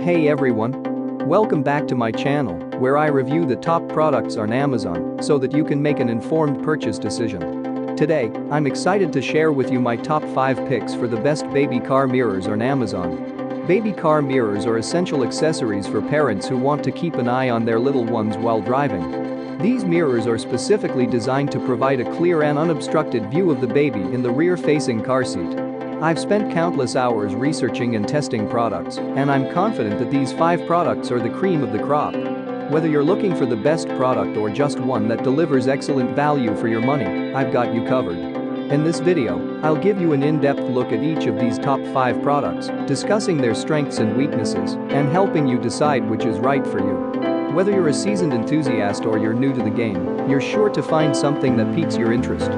Hey everyone! Welcome back to my channel, where I review the top products on Amazon so that you can make an informed purchase decision. Today, I'm excited to share with you my top 5 picks for the best baby car mirrors on Amazon. Baby car mirrors are essential accessories for parents who want to keep an eye on their little ones while driving. These mirrors are specifically designed to provide a clear and unobstructed view of the baby in the rear-facing car seat. I've spent countless hours researching and testing products, and I'm confident that these 5 products are the cream of the crop. Whether you're looking for the best product or just one that delivers excellent value for your money, I've got you covered. In this video, I'll give you an in-depth look at each of these top 5 products, discussing their strengths and weaknesses, and helping you decide which is right for you. Whether you're a seasoned enthusiast or you're new to the game, you're sure to find something that piques your interest.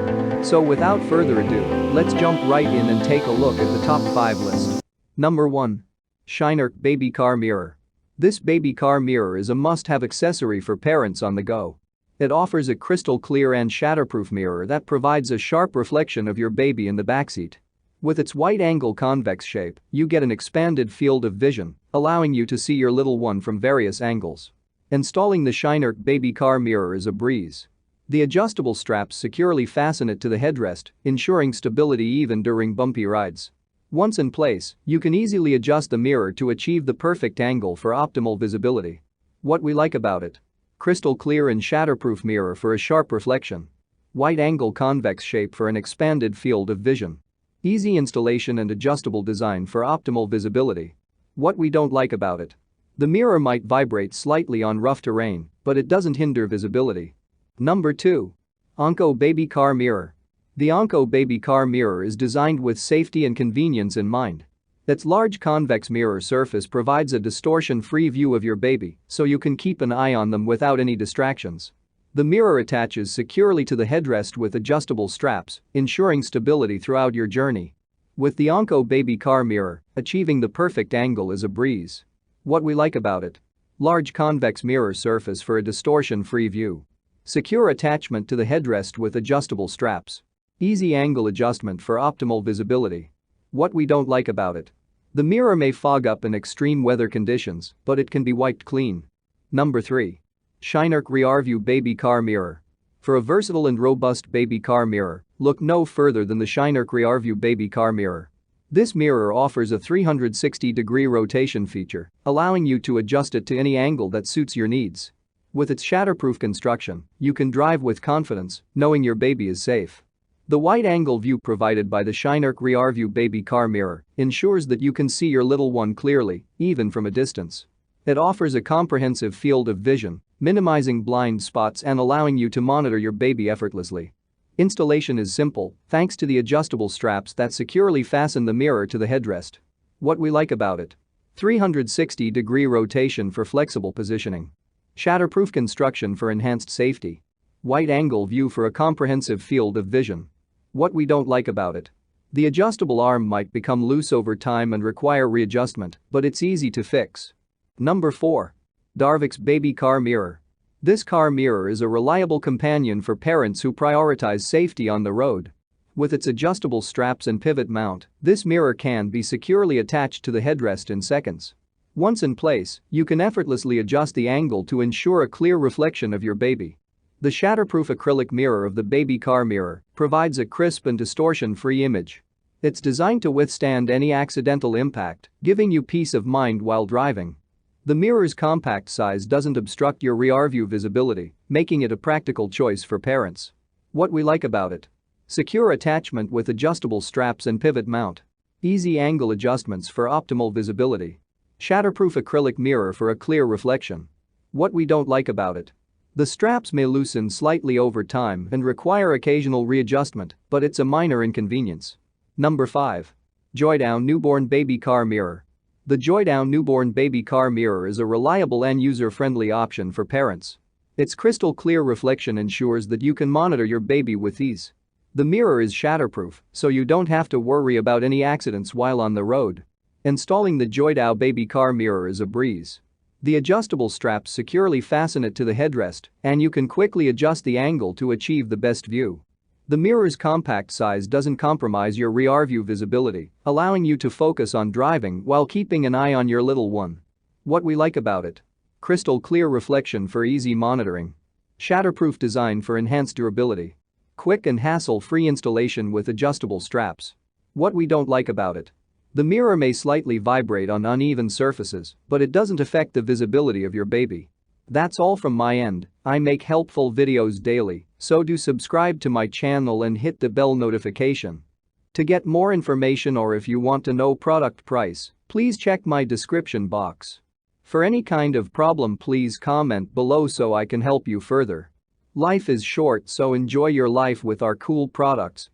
So without further ado, let's jump right in and take a look at the top 5 list. Number 1. Shinerk Baby Car Mirror. This baby car mirror is a must-have accessory for parents on the go. It offers a crystal clear and shatterproof mirror that provides a sharp reflection of your baby in the backseat. With its wide-angle convex shape, you get an expanded field of vision, allowing you to see your little one from various angles. Installing the Shinerk baby car mirror is a breeze. The adjustable straps securely fasten it to the headrest, ensuring stability even during bumpy rides. Once in place, you can easily adjust the mirror to achieve the perfect angle for optimal visibility. What we like about it: crystal clear and shatterproof mirror for a sharp reflection. Wide-angle convex shape for an expanded field of vision. Easy installation and adjustable design for optimal visibility. What we don't like about it: the mirror might vibrate slightly on rough terrain, but it doesn't hinder visibility. Number 2. Onco Baby Car Mirror. The Onco Baby Car Mirror is designed with safety and convenience in mind. Its large convex mirror surface provides a distortion-free view of your baby, so you can keep an eye on them without any distractions. The mirror attaches securely to the headrest with adjustable straps, ensuring stability throughout your journey. With the Onco Baby Car Mirror, achieving the perfect angle is a breeze. What we like about it: large convex mirror surface for a distortion-free view. Secure attachment to the headrest with adjustable straps. Easy angle adjustment for optimal visibility. What we don't like about it: the mirror may fog up in extreme weather conditions, but it can be wiped clean. Number 3. Shinerk Rearview Baby Car Mirror. For a versatile and robust baby car mirror, look no further than the Shinerk Rearview Baby Car Mirror. This mirror offers a 360-degree rotation feature, allowing you to adjust it to any angle that suits your needs. With its shatterproof construction, you can drive with confidence, knowing your baby is safe. The wide-angle view provided by the Shinerk Rearview Baby Car Mirror ensures that you can see your little one clearly, even from a distance. It offers a comprehensive field of vision, minimizing blind spots and allowing you to monitor your baby effortlessly. Installation is simple, thanks to the adjustable straps that securely fasten the mirror to the headrest. What we like about it: 360-degree rotation for flexible positioning. Shatterproof construction for enhanced safety. Wide-angle view for a comprehensive field of vision. What we don't like about it: the adjustable arm might become loose over time and require readjustment, but it's easy to fix. Number 4. Darvix Baby Car Mirror. This car mirror is a reliable companion for parents who prioritize safety on the road. With its adjustable straps and pivot mount, this mirror can be securely attached to the headrest in seconds. Once in place, you can effortlessly adjust the angle to ensure a clear reflection of your baby. The shatterproof acrylic mirror of the baby car mirror provides a crisp and distortion-free image. It's designed to withstand any accidental impact, giving you peace of mind while driving. The mirror's compact size doesn't obstruct your rear-view visibility, making it a practical choice for parents. What we like about it: secure attachment with adjustable straps and pivot mount. Easy angle adjustments for optimal visibility. Shatterproof acrylic mirror for a clear reflection. What we don't like about it: the straps may loosen slightly over time and require occasional readjustment, but it's a minor inconvenience. Number 5. Joydown Newborn Baby Car Mirror. The Joydown Newborn Baby Car Mirror is a reliable and user-friendly option for parents. Its crystal clear reflection ensures that you can monitor your baby with ease. The mirror is shatterproof, so you don't have to worry about any accidents while on the road. Installing the Joydown Baby Car Mirror is a breeze. The adjustable straps securely fasten it to the headrest, and you can quickly adjust the angle to achieve the best view. The mirror's compact size doesn't compromise your rear view visibility, allowing you to focus on driving while keeping an eye on your little one. What we like about it: crystal clear reflection for easy monitoring, shatterproof design for enhanced durability, quick and hassle-free installation with adjustable straps. What we don't like about it: the mirror may slightly vibrate on uneven surfaces, but it doesn't affect the visibility of your baby. That's all from my end. I make helpful videos daily, so do subscribe to my channel and hit the bell notification. To get more information or if you want to know product price, please check my description box. For any kind of problem, please comment below so I can help you further. Life is short, so enjoy your life with our cool products.